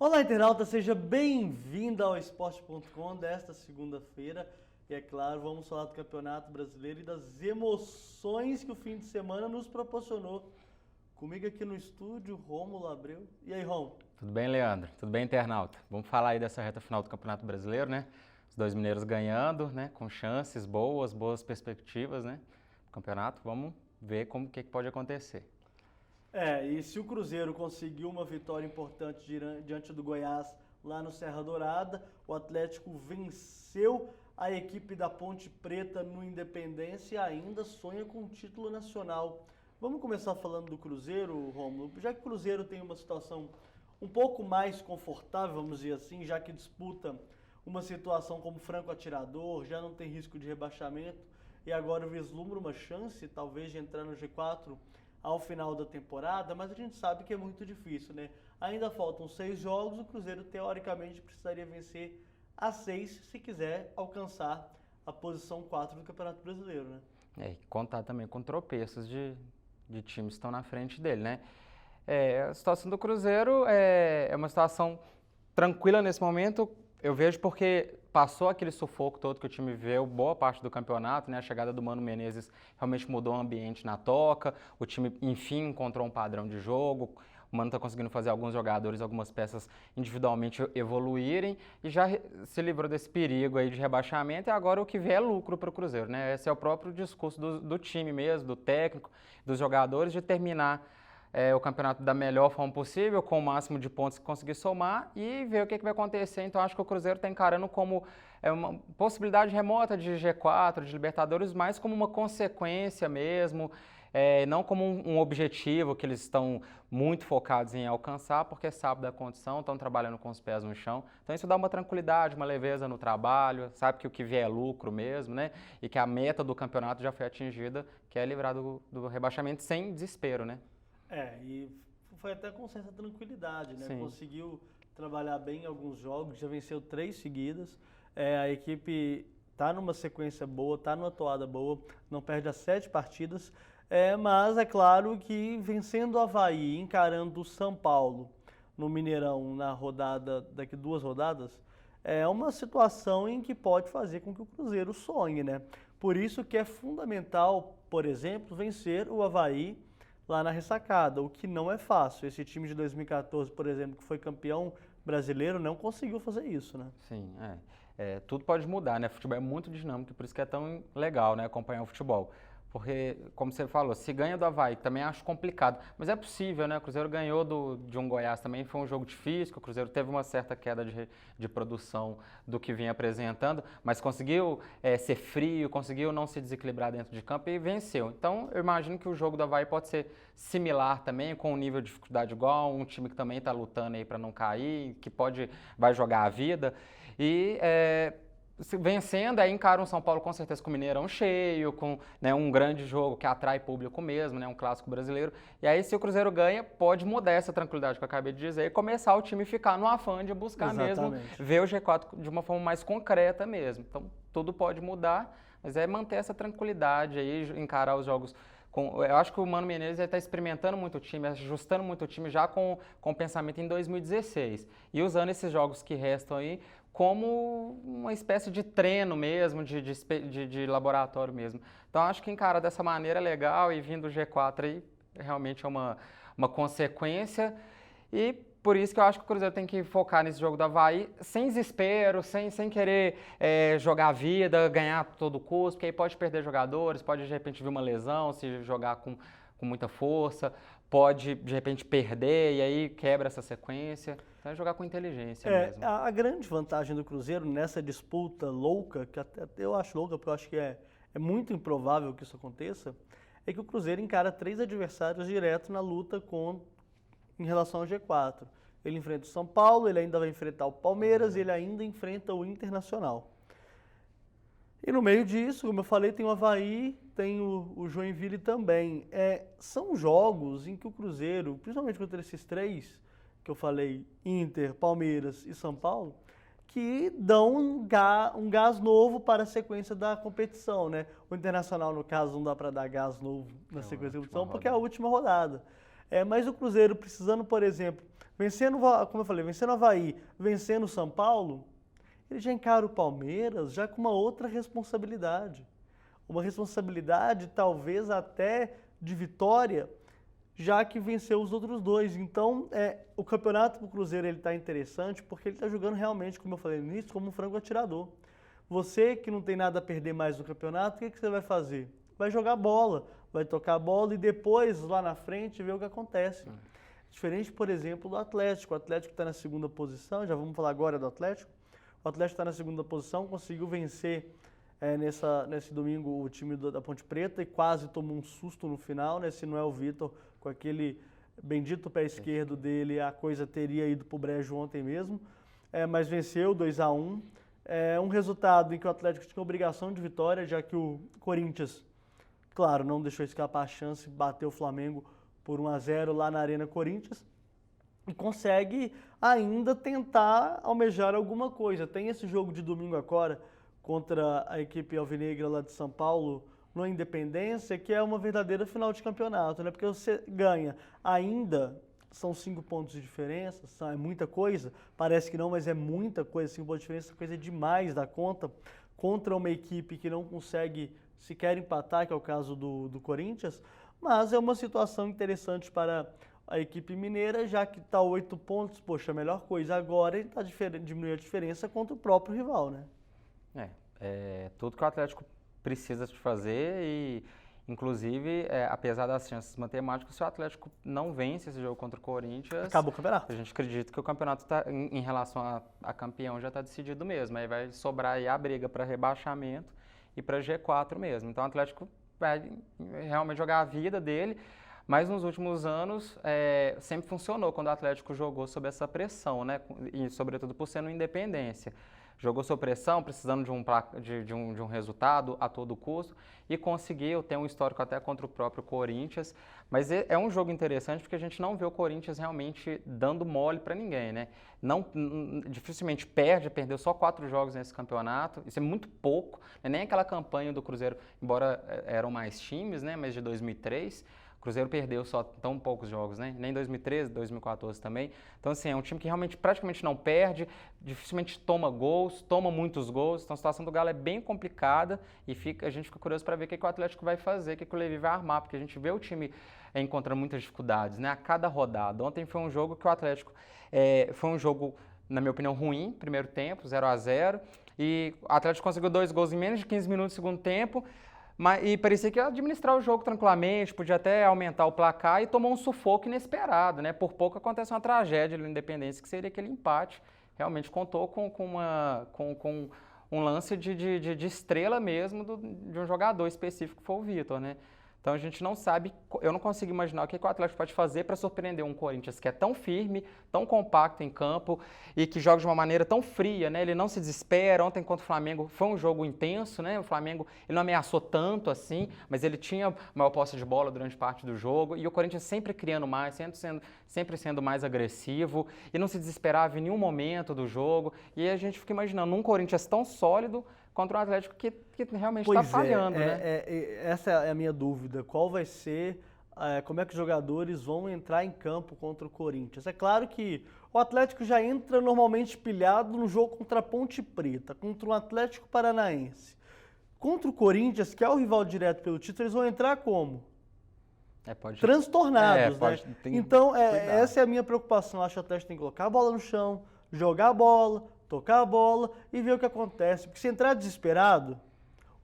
Olá, internauta, seja bem-vindo ao Esporte.com desta segunda-feira. E é claro, vamos falar do Campeonato Brasileiro e das emoções que o fim de semana nos proporcionou. Comigo aqui no estúdio, Rômulo Abreu. E aí, Rômulo? Tudo bem, Leandro? Tudo bem, internauta? Vamos falar aí dessa reta final do Campeonato Brasileiro, né? Os dois mineiros ganhando, né? Com chances boas perspectivas, né? O campeonato, vamos ver como que pode acontecer. E se o Cruzeiro conseguiu uma vitória importante diante do Goiás lá no Serra Dourada, o Atlético venceu a equipe da Ponte Preta no Independência e ainda sonha com o título nacional. Vamos começar falando do Cruzeiro, Rômulo, já que o Cruzeiro tem uma situação um pouco mais confortável, vamos dizer assim, já que disputa uma situação como franco atirador, já não tem risco de rebaixamento e agora vislumbra uma chance, talvez, de entrar no G4 ao final da temporada, mas a gente sabe que é muito difícil, né? Ainda faltam 6 jogos, o Cruzeiro teoricamente precisaria vencer a 6 se quiser alcançar a posição 4 do Campeonato Brasileiro, né? E contar também com tropeços de times que estão na frente dele, né? A situação do Cruzeiro é uma situação tranquila nesse momento, eu vejo porque passou aquele sufoco todo que o time viveu boa parte do campeonato, né? A chegada do Mano Menezes realmente mudou o ambiente na toca, o time enfim encontrou um padrão de jogo, o Mano está conseguindo fazer alguns jogadores, algumas peças individualmente evoluírem e já se livrou desse perigo aí de rebaixamento e agora o que vier é lucro para o Cruzeiro, né? Esse é o próprio discurso do time mesmo, do técnico, dos jogadores, de terminar o campeonato da melhor forma possível, com o máximo de pontos que conseguir somar e ver o que vai acontecer. Então acho que o Cruzeiro está encarando como uma possibilidade remota de G4, de Libertadores, mais como uma consequência mesmo, não como um objetivo que eles estão muito focados em alcançar, porque sabem da condição, estão trabalhando com os pés no chão. Então isso dá uma tranquilidade, uma leveza no trabalho, sabe que o que vier é lucro mesmo, né? E que a meta do campeonato já foi atingida, que é livrar do rebaixamento sem desespero, né? E foi até com certa tranquilidade, né? Sim. Conseguiu trabalhar bem em alguns jogos, já venceu 3 seguidas. A equipe está numa sequência boa, está numa toada boa, não perde as 7 partidas. Mas é claro que vencendo o Avaí, encarando o São Paulo no Mineirão na rodada, daqui 2 rodadas, é uma situação em que pode fazer com que o Cruzeiro sonhe, né? Por isso que é fundamental, por exemplo, vencer o Avaí lá na ressacada, o que não é fácil. Esse time de 2014, por exemplo, que foi campeão brasileiro, não conseguiu fazer isso, né? Sim, tudo pode mudar, né? O futebol é muito dinâmico, por isso que é tão legal, né, acompanhar o futebol. Porque, como você falou, se ganha do Avaí, também acho complicado. Mas é possível, né? O Cruzeiro ganhou de um Goiás também, foi um jogo difícil, o Cruzeiro teve uma certa queda de produção do que vinha apresentando, mas conseguiu ser frio, conseguiu não se desequilibrar dentro de campo e venceu. Então, eu imagino que o jogo do Avaí pode ser similar também, com um nível de dificuldade igual, um time que também está lutando aí para não cair, que vai jogar a vida. E vencendo, aí encara um São Paulo com certeza com o Mineirão cheio, com, né, um grande jogo que atrai público mesmo, né, um clássico brasileiro. E aí, se o Cruzeiro ganha, pode mudar essa tranquilidade que eu acabei de dizer e começar o time a ficar no afã de buscar mesmo, ver o G4 de uma forma mais concreta mesmo. Então, tudo pode mudar, mas é manter essa tranquilidade aí, encarar os jogos. Eu acho que o Mano Menezes está experimentando muito o time, ajustando muito o time já com o pensamento em 2016 e usando esses jogos que restam aí como uma espécie de treino mesmo, de laboratório mesmo. Então acho que encarar dessa maneira é legal e vindo o G4 aí realmente é uma consequência e por isso que eu acho que o Cruzeiro tem que focar nesse jogo do Avaí sem desespero, sem querer jogar a vida, ganhar a todo custo, porque aí pode perder jogadores, pode de repente vir uma lesão, se jogar com muita força, pode de repente perder e aí quebra essa sequência. Então é jogar com inteligência mesmo. A grande vantagem do Cruzeiro nessa disputa louca, que até eu acho louca, porque eu acho que é muito improvável que isso aconteça, é que o Cruzeiro encara 3 adversários diretos na luta em relação ao G4. Ele enfrenta o São Paulo, ele ainda vai enfrentar o Palmeiras, ele ainda enfrenta o Internacional. E no meio disso, como eu falei, tem o Avaí, tem o Joinville também. São jogos em que o Cruzeiro, principalmente contra esses 3 que eu falei, Inter, Palmeiras e São Paulo, que dão um gás novo para a sequência da competição, né? O Internacional, no caso, não dá para dar gás novo na sequência da competição, porque é a última rodada. Mas o Cruzeiro precisando, por exemplo, vencendo, como eu falei, vencendo o Avaí, vencendo o São Paulo, ele já encara o Palmeiras já com uma outra responsabilidade. Uma responsabilidade talvez até de vitória, já que venceu os outros dois. Então, o campeonato para o Cruzeiro está interessante porque ele está jogando realmente, como eu falei no início, como um frango atirador. Você que não tem nada a perder mais no campeonato, o que você vai fazer? Vai jogar bola, vai tocar a bola e depois, lá na frente, ver o que acontece. Diferente, por exemplo, do Atlético. O Atlético está na segunda posição, já vamos falar agora do Atlético. O Atlético está na segunda posição, conseguiu vencer nesse domingo o time da Ponte Preta e quase tomou um susto no final, né? Se não é o Vitor, com aquele bendito pé esquerdo dele, a coisa teria ido para o brejo ontem mesmo. Mas venceu 2-1. Um resultado em que o Atlético tinha obrigação de vitória, já que o Corinthians, claro, não deixou escapar a chance, bateu o Flamengo por 1-0 lá na Arena Corinthians e consegue ainda tentar almejar alguma coisa. Tem esse jogo de domingo agora contra a equipe alvinegra lá de São Paulo, no Independência, que é uma verdadeira final de campeonato, né? Porque você ganha ainda, são 5 pontos de diferença, é muita coisa, parece que não, mas é muita coisa, 5 pontos de diferença, coisa demais da conta, contra uma equipe que não consegue sequer empatar, que é o caso do Corinthians, mas é uma situação interessante para a equipe mineira, já que está 8 pontos, poxa, a melhor coisa agora é diminuir a diferença contra o próprio rival, né? Tudo que o Atlético precisa de fazer e, inclusive, apesar das chances matemáticas, se o Atlético não vence esse jogo contra o Corinthians... Acabou o campeonato. A gente acredita que o campeonato em relação a campeão já está decidido mesmo. Aí vai sobrar aí a briga para rebaixamento e para G4 mesmo. Então o Atlético vai realmente jogar a vida dele, mas nos últimos anos sempre funcionou quando o Atlético jogou sob essa pressão, né? E sobretudo por ser no Independência. Jogou sob pressão, precisando de um resultado a todo custo e conseguiu ter um histórico até contra o próprio Corinthians. Mas é um jogo interessante porque a gente não vê o Corinthians realmente dando mole para ninguém, né? Dificilmente perdeu só 4 jogos nesse campeonato, isso é muito pouco, né? Nem aquela campanha do Cruzeiro, embora eram mais times, né? Mas de 2003... O Cruzeiro perdeu só tão poucos jogos, né? Nem 2013, 2014 também. Então, assim, é um time que realmente praticamente não perde, dificilmente toma gols, toma muitos gols. Então, a situação do Galo é bem complicada e a gente fica curioso para ver o que o Atlético vai fazer, o que o Levi vai armar, porque a gente vê o time encontrando muitas dificuldades, né? A cada rodada. Ontem foi um jogo que o Atlético foi um jogo, na minha opinião, ruim, primeiro tempo, 0-0. E o Atlético conseguiu 2 gols em menos de 15 minutos do segundo tempo. E parecia que ia administrar o jogo tranquilamente, podia até aumentar o placar e tomou um sufoco inesperado, né? Por pouco acontece uma tragédia no Independência, que seria aquele empate. Realmente contou com um lance de estrela mesmo de um jogador específico, que foi o Vitor, né? Então a gente não sabe, eu não consigo imaginar o que o Atlético pode fazer para surpreender um Corinthians que é tão firme, tão compacto em campo e que joga de uma maneira tão fria, né? Ele não se desespera. Ontem contra o Flamengo foi um jogo intenso, né? O Flamengo ele não ameaçou tanto assim, mas ele tinha maior posse de bola durante parte do jogo e o Corinthians sempre criando mais, sempre sendo mais agressivo e não se desesperava em nenhum momento do jogo. E a gente fica imaginando um Corinthians tão sólido contra um Atlético que realmente está falhando, né? Essa é a minha dúvida. Qual vai ser, como é que os jogadores vão entrar em campo contra o Corinthians? É claro que o Atlético já entra normalmente pilhado no jogo contra a Ponte Preta, contra o Atlético Paranaense. Contra o Corinthians, que é o rival direto pelo título, eles vão entrar como? Transtornados, né? Então, essa é a minha preocupação. Acho que o Atlético tem que colocar a bola no chão, jogar a bola, tocar a bola e ver o que acontece. Porque se entrar desesperado,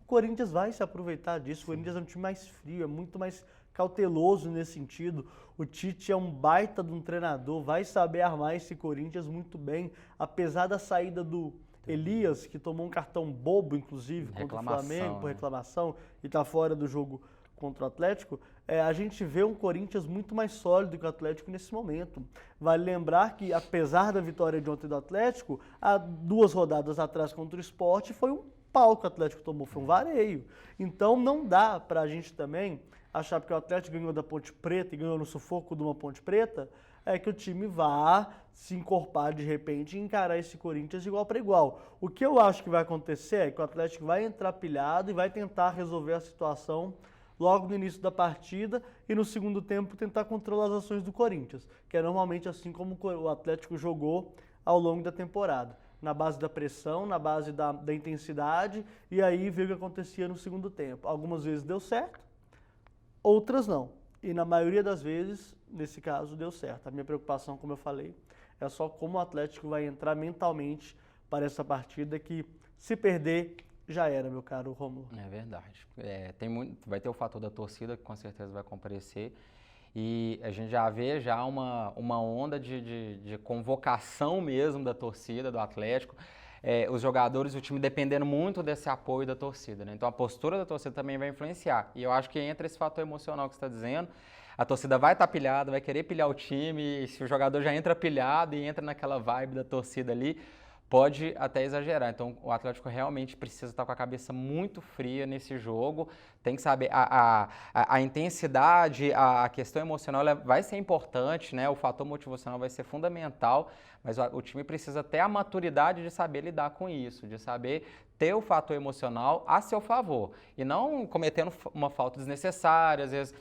o Corinthians vai se aproveitar disso. O Corinthians é um time mais frio, é muito mais cauteloso nesse sentido. O Tite é um baita de um treinador, vai saber armar esse Corinthians muito bem. Apesar da saída do Elias, que tomou um cartão bobo, inclusive, contra o Flamengo, por reclamação, e está fora do jogo contra o Atlético, a gente vê um Corinthians muito mais sólido que o Atlético nesse momento. Vale lembrar que, apesar da vitória de ontem do Atlético, há 2 rodadas atrás contra o Sport foi um pau que o Atlético tomou, foi um vareio. Então não dá para a gente também achar que o Atlético ganhou da Ponte Preta e ganhou no sufoco de uma Ponte Preta, que o time vá se encorpar de repente e encarar esse Corinthians de igual para igual. O que eu acho que vai acontecer é que o Atlético vai entrar pilhado e vai tentar resolver a situação logo no início da partida e no segundo tempo tentar controlar as ações do Corinthians, que é normalmente assim como o Atlético jogou ao longo da temporada, na base da pressão, na base da intensidade, e aí ver o que acontecia no segundo tempo. Algumas vezes deu certo, outras não. E na maioria das vezes, nesse caso, deu certo. A minha preocupação, como eu falei, é só como o Atlético vai entrar mentalmente para essa partida que, se perder, já era, meu caro Rômulo. É verdade. Vai ter o fator da torcida, que com certeza vai comparecer. E a gente já vê uma onda de convocação mesmo da torcida, do Atlético. Os jogadores, o time dependendo muito desse apoio da torcida, né? Então a postura da torcida também vai influenciar. E eu acho que entra esse fator emocional que você está dizendo. A torcida vai estar pilhada, vai querer pilhar o time. E se o jogador já entra pilhado e entra naquela vibe da torcida ali, pode até exagerar. Então, o Atlético realmente precisa estar com a cabeça muito fria nesse jogo. Tem que saber, a intensidade, a questão emocional vai ser importante, né? O fator motivacional vai ser fundamental, mas o time precisa ter a maturidade de saber lidar com isso, de saber ter o fator emocional a seu favor e não cometendo uma falta desnecessária, às vezes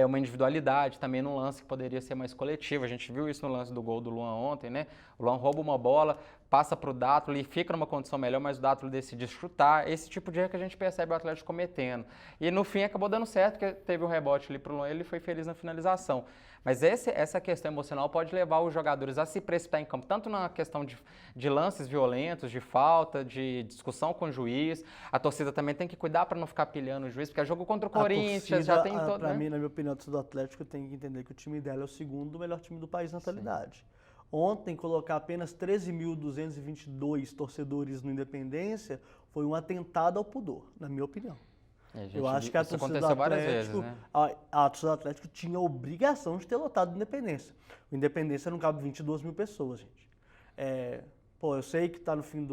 uma individualidade também num lance que poderia ser mais coletivo. A gente viu isso no lance do gol do Luan ontem, né? O Luan rouba uma bola, passa para o Dátulo e fica numa condição melhor, mas o Dátulo decide chutar. Esse tipo de erro que a gente percebe o Atlético cometendo. E no fim acabou dando certo, porque teve o rebote ali para o Luan, ele foi feliz na finalização. Mas essa questão emocional pode levar os jogadores a se precipitar em campo, tanto na questão de lances violentos, de falta, de discussão com o juiz. A torcida também tem que cuidar para não ficar pilhando o juiz, porque é jogo contra o Corinthians, torcida, já tem todo, Para né? mim, na minha opinião, a torcida do Atlético tem que entender que o time dela é o segundo melhor time do país na atualidade. Ontem, colocar apenas 13.222 torcedores no Independência foi um atentado ao pudor, na minha opinião. Eu acho que a torcida do Atlético, né? a torcida do Atlético tinha a obrigação de ter lotado o Independência. O Independência não cabe 22 mil pessoas, gente. Eu sei que tá no fim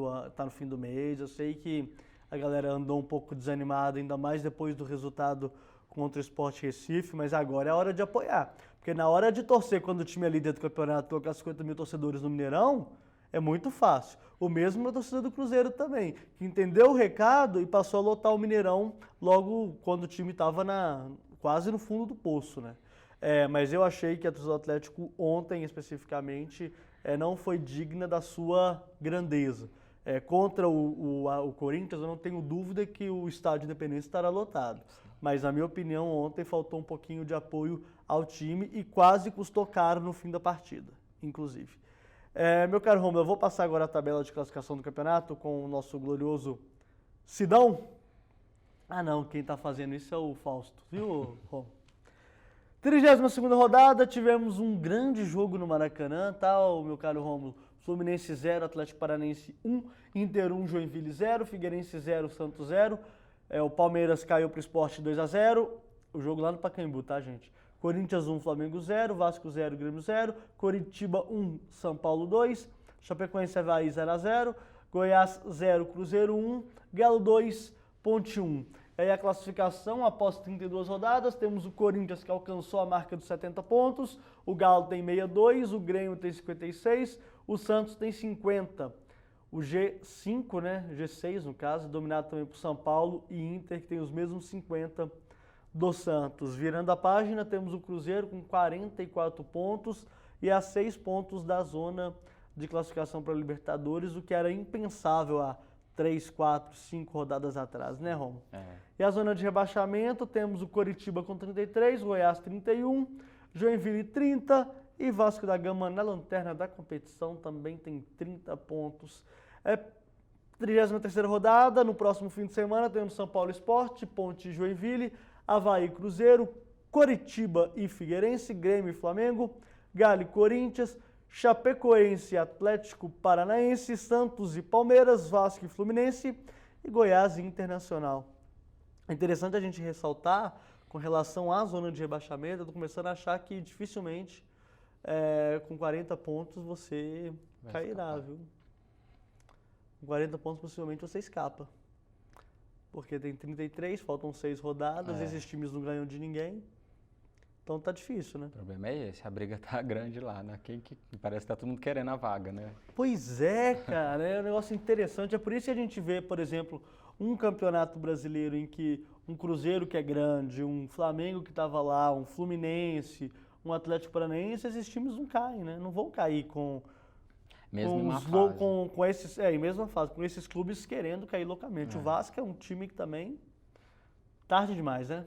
do mês, eu sei que a galera andou um pouco desanimada, ainda mais depois do resultado contra o Sport Recife, mas agora é a hora de apoiar. Porque na hora de torcer, quando o time é líder do campeonato, colocar 50 mil torcedores no Mineirão, é muito fácil. O mesmo na torcida do Cruzeiro também, que entendeu o recado e passou a lotar o Mineirão logo quando o time estava quase no fundo do poço, né? Mas eu achei que a torcida do Atlético ontem, especificamente, não foi digna da sua grandeza. Contra o Corinthians, eu não tenho dúvida que o estádio Independência estará lotado. Mas, na minha opinião, ontem faltou um pouquinho de apoio ao time e quase custou caro no fim da partida, inclusive. Meu caro Romulo, eu vou passar agora a tabela de classificação do campeonato com o nosso glorioso Sidão. Ah não, quem está fazendo isso é o Fausto, viu, Romulo? 32ª rodada, tivemos um grande jogo no Maracanã, tá, meu caro Romulo? Fluminense 0, Atlético Paranaense 1, Inter 1, Joinville 0, Figueirense 0, Santos 0. O Palmeiras caiu para o Sport 2-0, o jogo lá no Pacaembu, tá, gente? Corinthians 1, Flamengo 0, Vasco 0, Grêmio 0, Coritiba 1, São Paulo 2, Chapecoense Avaí 0-0, Goiás 0, Cruzeiro 1, Galo 2, Ponte 1. E aí a classificação, após 32 rodadas, temos o Corinthians que alcançou a marca dos 70 pontos, o Galo tem 62, o Grêmio tem 56, o Santos tem 50. O G5, né, G6 no caso, dominado também por São Paulo e Inter, que tem os mesmos 50 do Santos. Virando a página, temos o Cruzeiro com 44 pontos e a 6 pontos da zona de classificação para a Libertadores, o que era impensável há 3, 4, 5 rodadas atrás, né, Romo? E a zona de rebaixamento, temos o Coritiba com 33, Goiás 31, Joinville 30 e Vasco da Gama na lanterna da competição também tem 30 pontos. 33ª rodada, no próximo fim de semana temos São Paulo Sport, Ponte e Joinville, Avaí e Cruzeiro, Coritiba e Figueirense, Grêmio e Flamengo, Galo e Corinthians, Chapecoense e Atlético Paranaense, Santos e Palmeiras, Vasco e Fluminense e Goiás e Internacional. É interessante a gente ressaltar com relação à zona de rebaixamento, eu tô começando a achar que dificilmente com 40 pontos você cairá, viu? Com 40 pontos possivelmente você escapa. Porque tem 33, faltam 6 rodadas, esses times não ganham de ninguém. Então tá difícil, né? O problema é esse, a briga tá grande lá, né? Parece que tá todo mundo querendo a vaga, né? Pois é, cara, é um negócio interessante. É por isso que a gente vê, por exemplo, um campeonato brasileiro em que um Cruzeiro que é grande, um Flamengo que estava lá, um Fluminense, um Atlético Paranaense, esses times não caem, né? Não vão cair Mesmo em uma com, fase. com esses, em mesma fase, com esses clubes querendo cair loucamente. O Vasco é um time que também tarde demais, né?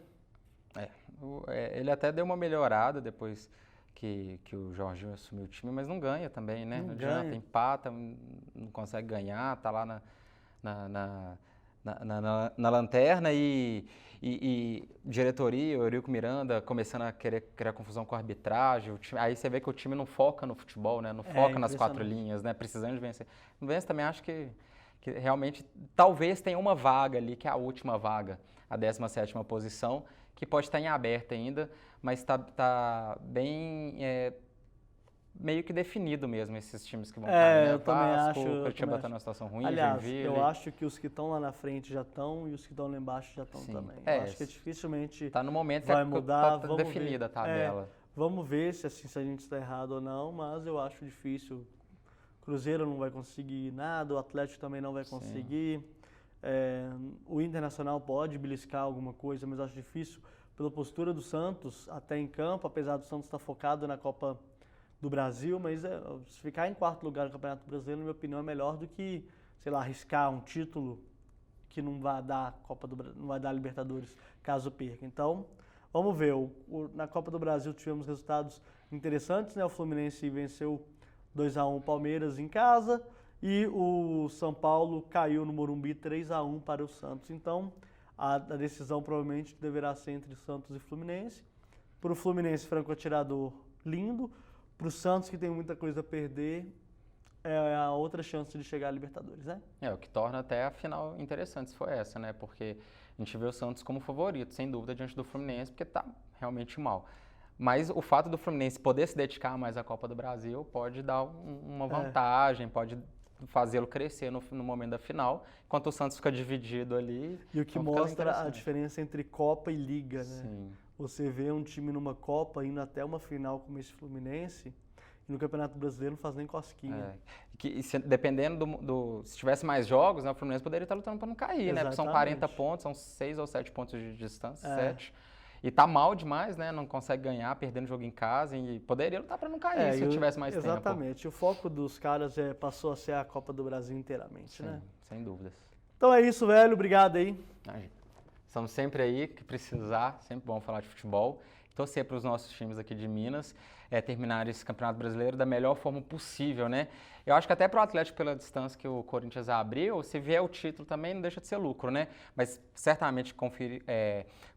Ele até deu uma melhorada depois que o Jorginho assumiu o time, mas não ganha também, né? Não adianta, ganha. empata, não consegue ganhar, tá lá na lanterna e diretoria, o Eurico Miranda começando a querer criar confusão com a arbitragem, aí você vê que o time não foca no futebol, né? Não foca nas 4 linhas, né? Precisando de vencer. Não vence também, acho que realmente talvez tenha uma vaga ali, que é a última vaga, a 17ª posição, que pode estar em aberto ainda, mas está bem meio que definido mesmo esses times que vão cair, né? Eu também Vasco, acho. Curitiba está numa situação ruim, Aliás, Joinville. eu acho que os que estão lá na frente já estão e os que estão lá embaixo já estão também. Eu acho que dificilmente tá no momento vai mudar. Tá definida a tabela. Vamos ver se a gente está errado ou não, mas eu acho difícil. Cruzeiro não vai conseguir nada, o Atlético também não vai conseguir. O Internacional pode beliscar alguma coisa, mas eu acho difícil pela postura do Santos até em campo, apesar do Santos estar focado na Copa do Brasil, mas se ficar em 4º lugar no Campeonato Brasileiro, na minha opinião, é melhor do que, sei lá, arriscar um título que não vai dar não vai dar Libertadores, caso perca. Então, vamos ver. Na Copa do Brasil tivemos resultados interessantes, né? O Fluminense venceu 2-1 o Palmeiras em casa e o São Paulo caiu no Morumbi 3-1 para o Santos. Então, a decisão provavelmente deverá ser entre Santos e Fluminense. Para o Fluminense, franco atirador lindo. Para o Santos, que tem muita coisa a perder, é a outra chance de chegar à Libertadores, né? O que torna até a final interessante, se for essa, né? Porque a gente vê o Santos como favorito, sem dúvida, diante do Fluminense, porque tá realmente mal. Mas o fato do Fluminense poder se dedicar mais à Copa do Brasil pode dar uma vantagem, pode fazê-lo crescer no momento da final, enquanto o Santos fica dividido ali. E o que mostra a diferença entre Copa e Liga, né? Sim. Você vê um time numa Copa indo até uma final como esse Fluminense, e no Campeonato Brasileiro não faz nem cosquinha. Dependendo se tivesse mais jogos, né, o Fluminense poderia estar lutando para não cair, Exatamente. né? Porque são 40 pontos, são 6 ou 7 pontos de distância, 7. E tá mal demais, né? Não consegue ganhar, perdendo jogo em casa, e poderia lutar para não cair se tivesse mais tempo. Exatamente. O foco dos caras passou a ser a Copa do Brasil inteiramente, Sim, né? Sem dúvidas. Então é isso, velho. Obrigado aí. Estamos sempre aí, que precisar, sempre bom falar de futebol. Torcer para os nossos times aqui de Minas terminar esse Campeonato Brasileiro da melhor forma possível, né? Eu acho que até para o Atlético, pela distância que o Corinthians abriu, se vier o título também não deixa de ser lucro, né? Mas certamente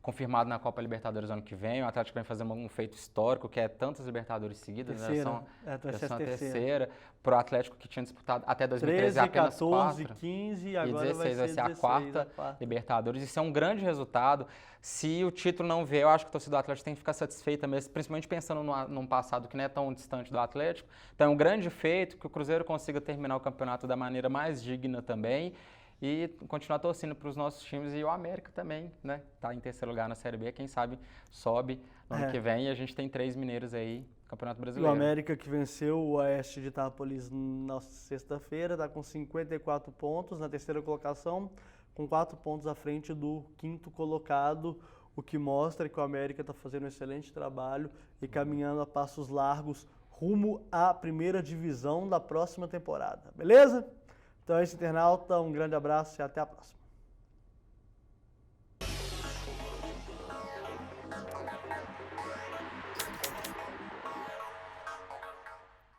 confirmado na Copa Libertadores ano que vem, o Atlético vem fazendo um feito histórico, que é tantas Libertadores seguidas, Terceira. né? São a terceira. Para o Atlético que tinha disputado até 2013 13, apenas 14, 4. 15 E agora 16 vai ser a 4ª Libertadores. Isso é um grande resultado. Se o título não vier, eu acho que a torcida do Atlético tem que ficar satisfeita mesmo, principalmente pensando num passado que não é tão distante do Atlético. Então é um grande feito que o Cruzeiro consiga terminar o campeonato da maneira mais digna também e continuar torcendo para os nossos times e o América também, né? Tá em terceiro lugar na Série B, quem sabe sobe no ano que vem e a gente tem 3 mineiros aí, Campeonato Brasileiro. E o América que venceu o Oeste de Itápolis na sexta-feira, está com 54 pontos na terceira colocação, com 4 pontos à frente do 5º colocado, o que mostra que o América está fazendo um excelente trabalho e caminhando a passos largos rumo à primeira divisão da próxima temporada. Beleza? Então é isso, internauta. Um grande abraço e até a próxima.